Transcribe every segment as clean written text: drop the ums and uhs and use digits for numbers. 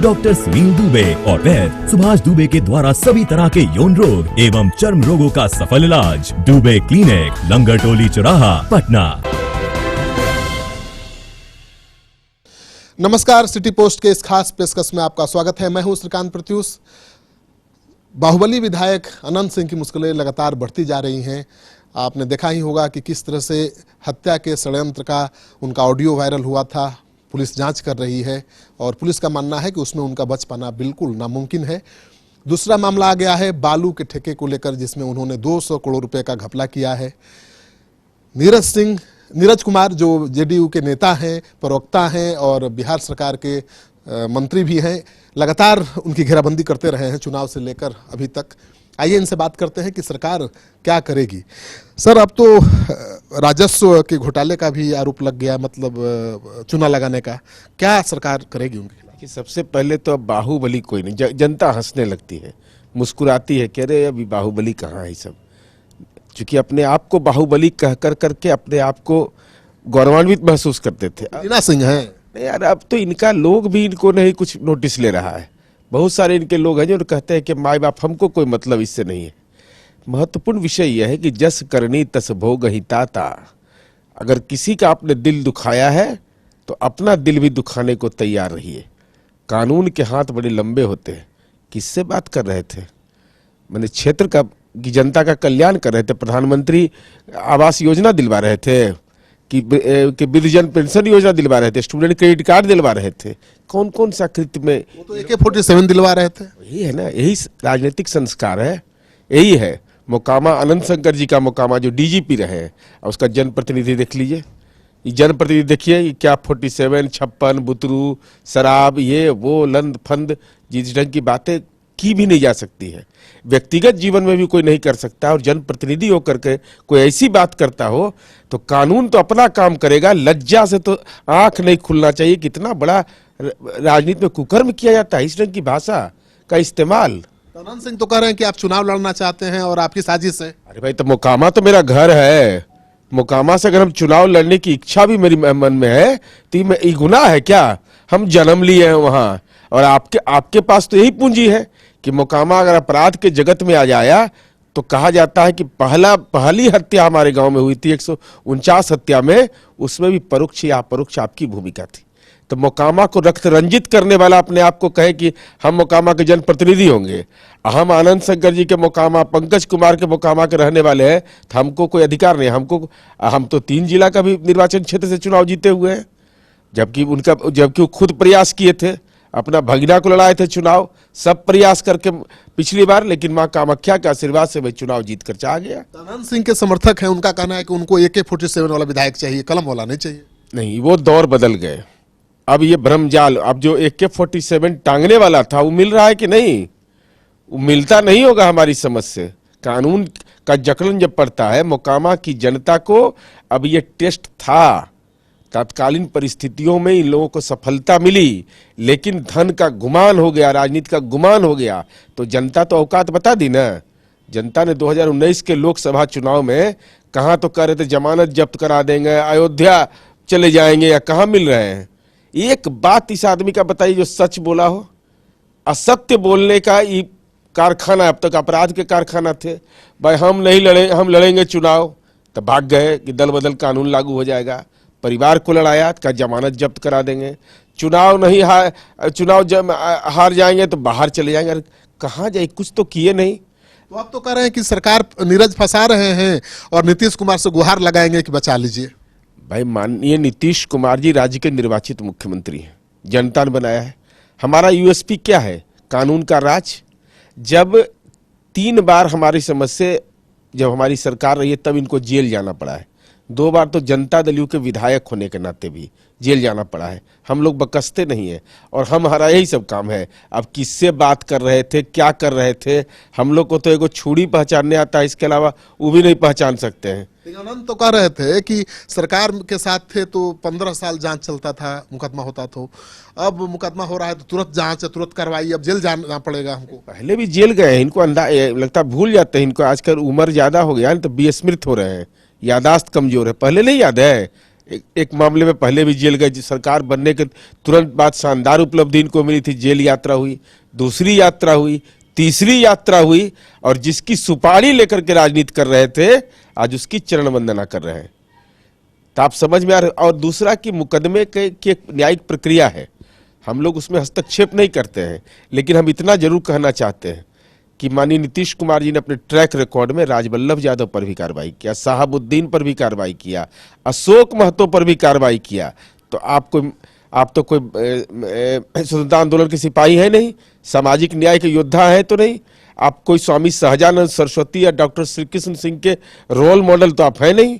Doctor Sunil Dubey और वैद्य सुभाष दुबे के द्वारा सभी तरह के यौन रोग एवं चर्म रोगों का सफल इलाज। दुबे क्लिनिक, लंगर टोली चौराहा, पटना। नमस्कार, सिटी पोस्ट के इस खास पेशकश में आपका स्वागत है। मैं हूं श्रीकांत प्रत्युष। बाहुबली विधायक अनंत सिंह की मुश्किलें लगातार बढ़ती जा रही हैं। आपने देखा ही होगा कि किस तरह से हत्या के षड्यंत्र का उनका ऑडियो वायरल हुआ था। पुलिस जांच कर रही है और पुलिस का मानना है कि उसमें उनका बच पाना बिल्कुल नामुमकिन है। दूसरा मामला आ गया है बालू के ठेके को लेकर, जिसमें उन्होंने 200 करोड़ रुपए का घपला किया है। नीरज कुमार जो जेडीयू के नेता हैं, प्रवक्ता हैं और बिहार सरकार के मंत्री भी हैं, लगातार उनकी घेराबंदी करते रहे हैं चुनाव से लेकर अभी तक। आइए इनसे बात करते हैं कि सरकार क्या करेगी। सर, अब तो राजस्व के घोटाले का भी आरोप लग गया, मतलब चुना लगाने का। क्या सरकार करेगी उनके खिलाफ? कि सबसे पहले तो अब बाहुबली कोई नहीं, जनता हंसने लगती है, मुस्कुराती है, कह रहे अभी बाहुबली कहाँ है सब। क्योंकि अपने आप को बाहुबली कह कर करके अपने आप को गौरवान्वित महसूस करते थे। रीना सिंह है नहीं यार, अब तो इनका लोग भी इनको नहीं कुछ नोटिस ले रहा है। बहुत सारे इनके लोग हैं जो कहते हैं कि माई बाप, हमको कोई मतलब इससे नहीं है। महत्वपूर्ण विषय यह है कि जस करनी तस भोग ही ताता। अगर किसी का आपने दिल दुखाया है तो अपना दिल भी दुखाने को तैयार रहिए। कानून के हाथ बड़े लंबे होते हैं। किससे बात कर रहे थे? मैंने क्षेत्र का की जनता का कल्याण कर रहे थे। प्रधानमंत्री आवास योजना दिलवा रहे थे कि वृद्धजन पेंशन योजना दिलवा रहे थे, स्टूडेंट क्रेडिट कार्ड दिलवा रहे थे। कौन कौन सा कृत्य में? वो तो AK-47 दिलवा रहे थे। यही है ना, यही राजनीतिक संस्कार है, यही है। मोकामा अनंत शंकर जी का मोकामा जो डीजीपी रहे हैं, उसका जनप्रतिनिधि देख लीजिए। ये जनप्रतिनिधि देखिए क्या 47, 56, बुतरू, शराब, ये वो लंद फंद, जिस ढंग की बातें की भी नहीं जा सकती है। व्यक्तिगत जीवन में भी कोई नहीं कर सकता, और जनप्रतिनिधि होकर के कोई ऐसी बात करता हो तो कानून तो अपना काम करेगा। लज्जा से तो आंख नहीं खुलना चाहिए। कितना बड़ा राजनीति में कुकर्म किया जाता है, इस ढंग की भाषा का इस्तेमाल। अनंत सिंह तो कह रहे हैं कि आप चुनाव लड़ना चाहते हैं और आपकी साजिश है। अरे भाई, तो मोकामा तो मेरा घर है। मोकामा से अगर हम चुनाव लड़ने की इच्छा भी मेरी मन में है तो ये गुनाह है क्या? हम जन्म लिए हैं वहां, और आपके पास तो यही पूंजी है कि मोकामा अगर अपराध के जगत में आ जाया तो कहा जाता है कि पहली हत्या हमारे गांव में हुई थी 149 हत्या में, उसमें भी परोक्ष या अपरोक्ष आपकी भूमिका थी। तो मोकामा को रक्त रंजित करने वाला अपने आप को कहे कि हम मोकामा के जनप्रतिनिधि होंगे, हम आनंद शंकर जी के मोकामा, पंकज कुमार के मोकामा के रहने वाले हैं, तो हमको कोई अधिकार नहीं। हम तो 3 जिला का भी निर्वाचन क्षेत्र से चुनाव जीते हुए हैं, जबकि वो खुद प्रयास किए थे, अपना भगीना को लड़ाए थे चुनाव, सब प्रयास करके पिछली बार, लेकिन मां कामाख्या के आशीर्वाद से वही चुनाव जीत कर आ गया। अनंत सिंह के समर्थक हैं, उनका कहना है कि उनको AK-47 वाला विधायक चाहिए, कलम वाला नहीं चाहिए। नहीं, वो दौर बदल गए। अब ये भ्रमजाल, अब जो AK-47 टांगने वाला था वो मिल रहा है कि नहीं? वो मिलता नहीं होगा हमारी समझ से। कानून का जकड़न जब पड़ता है, मोकामा की जनता को अब ये टेस्ट था। तत्कालीन परिस्थितियों में इन लोगों को सफलता मिली, लेकिन धन का गुमान हो गया, राजनीति का गुमान हो गया, तो जनता तो औकात बता दी ना। जनता ने 2019 के लोकसभा चुनाव में कहाँ तो कह रहे थे जमानत जब्त करा देंगे, अयोध्या चले जाएंगे, या कहाँ मिल रहे हैं? एक बात इस आदमी का बताइए जो सच बोला हो। असत्य बोलने का ये कारखाना, अब तक अपराध के कारखाना थे। भाई हम नहीं लड़े, हम लड़ेंगे चुनाव, तो भाग गए कि दल बदल कानून लागू हो जाएगा। परिवार को लड़ाया, का जमानत जब्त करा देंगे। चुनाव जब हार जाएंगे तो बाहर चले जाएंगे। अरे कहाँ जाए, कुछ तो किए नहीं। तो आप तो कह रहे हैं कि सरकार नीरज फंसा रहे हैं और नीतीश कुमार से गुहार लगाएंगे कि बचा लीजिए। भाई, माननीय नीतीश कुमार जी राज्य के निर्वाचित मुख्यमंत्री हैं, जनता ने बनाया है। हमारा USP क्या है? कानून का राज। जब 3 बार हमारी समझ से जब हमारी सरकार रही है तब इनको जेल जाना पड़ा है। 2 बार तो जनता दल के विधायक होने के नाते भी जेल जाना पड़ा है। हम लोग बकसते नहीं है, और हमारा यही सब काम है। अब किससे बात कर रहे थे, क्या कर रहे थे, हम लोग को तो एगो छुरी पहचानने आता है, इसके अलावा वो भी नहीं पहचान सकते हैं। अनंत तो कह रहे थे कि सरकार के साथ थे तो 15 साल जांच चलता था, मुकदमा होता तो अब मुकदमा हो रहा है तो तुरंत जांच, तुरंत कार्रवाई, अब जेल जाना पड़ेगा हमको। पहले भी जेल गए हैं, इनको लगता भूल जाते हैं। इनको आजकल उम्र ज्यादा हो गया तो विस्मृत हो रहे हैं, यादाश्त कमजोर है। पहले नहीं याद है, एक मामले में पहले भी जेल गए, सरकार बनने के तुरंत बाद शानदार उपलब्धि इनको मिली थी, जेल यात्रा हुई, दूसरी यात्रा हुई, तीसरी यात्रा हुई, और जिसकी सुपारी लेकर के राजनीति कर रहे थे आज उसकी चरण वंदना कर रहे हैं। तो आप समझ में आ रहे। और दूसरा कि मुकदमे की एक न्यायिक प्रक्रिया है, हम लोग उसमें हस्तक्षेप नहीं करते हैं, लेकिन हम इतना जरूर कहना चाहते हैं कि माननीय नीतीश कुमार जी ने अपने ट्रैक रिकॉर्ड में राजवल्लभ यादव पर भी कार्रवाई किया, साहबुद्दीन पर भी कार्रवाई किया, अशोक महतो पर भी कार्रवाई किया। तो आप तो कोई स्वतंत्रता आंदोलन के सिपाही है नहीं, सामाजिक न्याय के योद्धा है तो नहीं, आप कोई स्वामी सहजानंद सरस्वती या डॉक्टर श्री कृष्ण सिंह के रोल मॉडल तो आप है नहीं,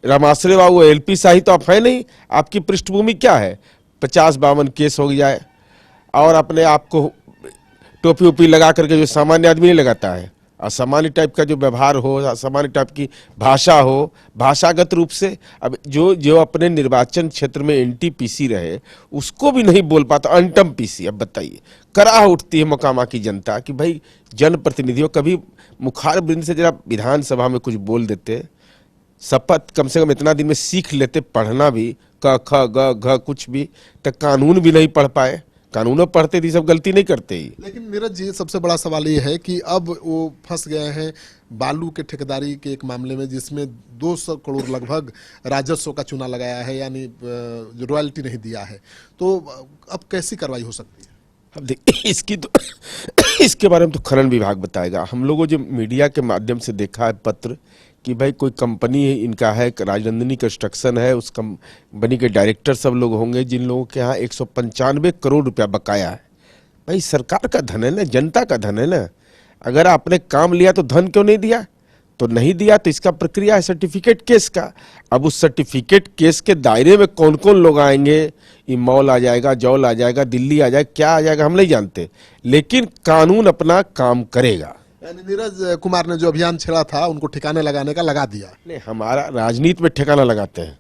रामाश्रय बाबू एलपी शाही तो आप है नहीं। आपकी पृष्ठभूमि क्या है? 50-52 केस हो जाए और अपने आप को टोपी ओपी लगा करके, जो सामान्य आदमी नहीं लगाता है, असामान्य टाइप का जो व्यवहार हो, असामान्य टाइप की भाषा हो, भाषागत रूप से अब जो अपने निर्वाचन क्षेत्र में एनटीपीसी रहे उसको भी नहीं बोल पाता, अनटम पीसी। अब बताइए, कराह उठती है मोकामा की जनता कि भाई जनप्रतिनिधियों कभी मुखार बिंद से जरा विधानसभा में कुछ बोल देते, शपथ कम से कम इतना दिन में सीख लेते, पढ़ना भी, क ख ग घ कुछ भी, तो कानून भी नहीं पढ़ पाए। कानूनों पढ़ते थी, सब गलती नहीं करते ही। लेकिन नीरज जी, सबसे बड़ा सवाल ये है कि अब वो फंस गए हैं बालू के ठेकेदारी के एक मामले में, जिसमें 200 करोड़ लगभग राजस्व का चूना लगाया है, यानी जो रॉयल्टी नहीं दिया है। तो अब कैसी कार्रवाई हो सकती है? अब देखिए, इसके बारे में तो खनन विभाग बताएगा। हम लोगों जो मीडिया के माध्यम से देखा है पत्र कि भाई कोई कंपनी इनका है, राजनंदिनी कंस्ट्रक्शन है, उस कंपनी के डायरेक्टर सब लोग होंगे जिन लोगों के यहाँ 195 करोड़ रुपया बकाया है। भाई सरकार का धन है ना, जनता का धन है ना। अगर आपने काम लिया तो धन क्यों नहीं दिया? तो नहीं दिया तो इसका प्रक्रिया है सर्टिफिकेट केस का। अब उस सर्टिफिकेट केस के दायरे में कौन कौन लोग आएंगे, ये मॉल आ जाएगा, जौल आ जाएगा, दिल्ली आ जाएगा, क्या आ जाएगा हम नहीं जानते, लेकिन कानून अपना काम करेगा। यानी नीरज कुमार ने जो अभियान छेड़ा था उनको ठिकाने लगाने का लगा दिया। नहीं, हमारा राजनीति में ठिकाना लगाते हैं,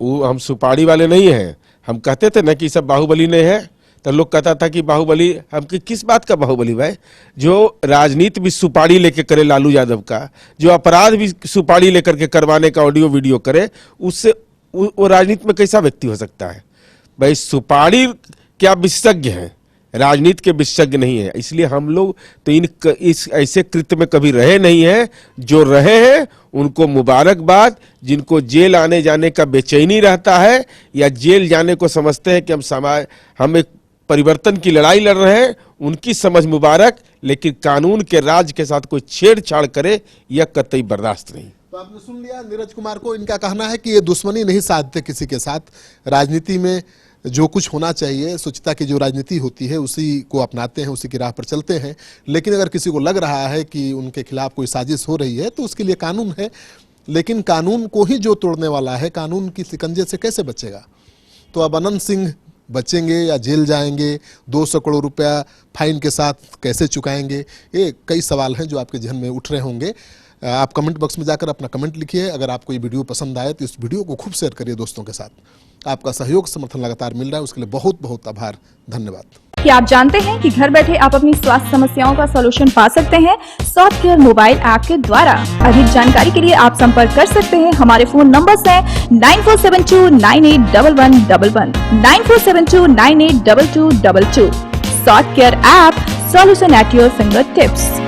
वो हम सुपारी वाले नहीं हैं। हम कहते थे ना कि सब बाहुबली नहीं है, तो लोग कहता था कि बाहुबली, हम किस बात का बाहुबली भाई? जो राजनीति भी सुपारी लेके करे लालू यादव का, जो अपराध भी सुपारी लेकर के करवाने का ऑडियो वीडियो करे, उससे वो राजनीति में कैसा व्यक्ति हो सकता है? भाई सुपारी क्या विशेषज्ञ हैं, राजनीति के विशेषज्ञ नहीं है। इसलिए हम लोग तो इस ऐसे कृत्य में कभी रहे नहीं हैं। जो रहे हैं उनको मुबारकबाद, जिनको जेल आने जाने का बेचैनी रहता है या जेल जाने को समझते हैं कि हम एक परिवर्तन की लड़ाई लड़ रहे हैं, उनकी समझ मुबारक, लेकिन कानून के राज के साथ कोई छेड़छाड़ करे यह कतई बर्दाश्त नहीं। तो आपने सुन लिया नीरज कुमार को, इनका कहना है कि ये दुश्मनी नहीं साधते किसी के साथ। राजनीति में जो कुछ होना चाहिए, स्वच्छता की जो राजनीति होती है उसी को अपनाते हैं, उसी की राह पर चलते हैं। लेकिन अगर किसी को लग रहा है कि उनके खिलाफ कोई साजिश हो रही है तो उसके लिए कानून है, लेकिन कानून को ही जो तोड़ने वाला है कानून की शिकंजे से कैसे बचेगा? तो अब अनंत सिंह बचेंगे या जेल जाएंगे? 200 करोड़ रुपया फाइन के साथ कैसे चुकाएंगे? ये कई सवाल हैं जो आपके जहन में उठ रहे होंगे। आप कमेंट बॉक्स में जाकर अपना कमेंट लिखिए। अगर आपको ये वीडियो पसंद आए तो इस वीडियो को खूब शेयर करिए दोस्तों के साथ। आपका सहयोग समर्थन लगातार मिल रहा है, उसके लिए बहुत बहुत आभार, धन्यवाद। क्या आप जानते हैं कि घर बैठे आप अपनी स्वास्थ्य समस्याओं का सॉल्यूशन पा सकते हैं सॉफ्टकेयर मोबाइल ऐप के द्वारा? अधिक जानकारी के लिए आप संपर्क कर सकते हैं। हमारे फोन नंबर्स हैं 9472981111, 9472982222। Softcare app, solution at your finger tips.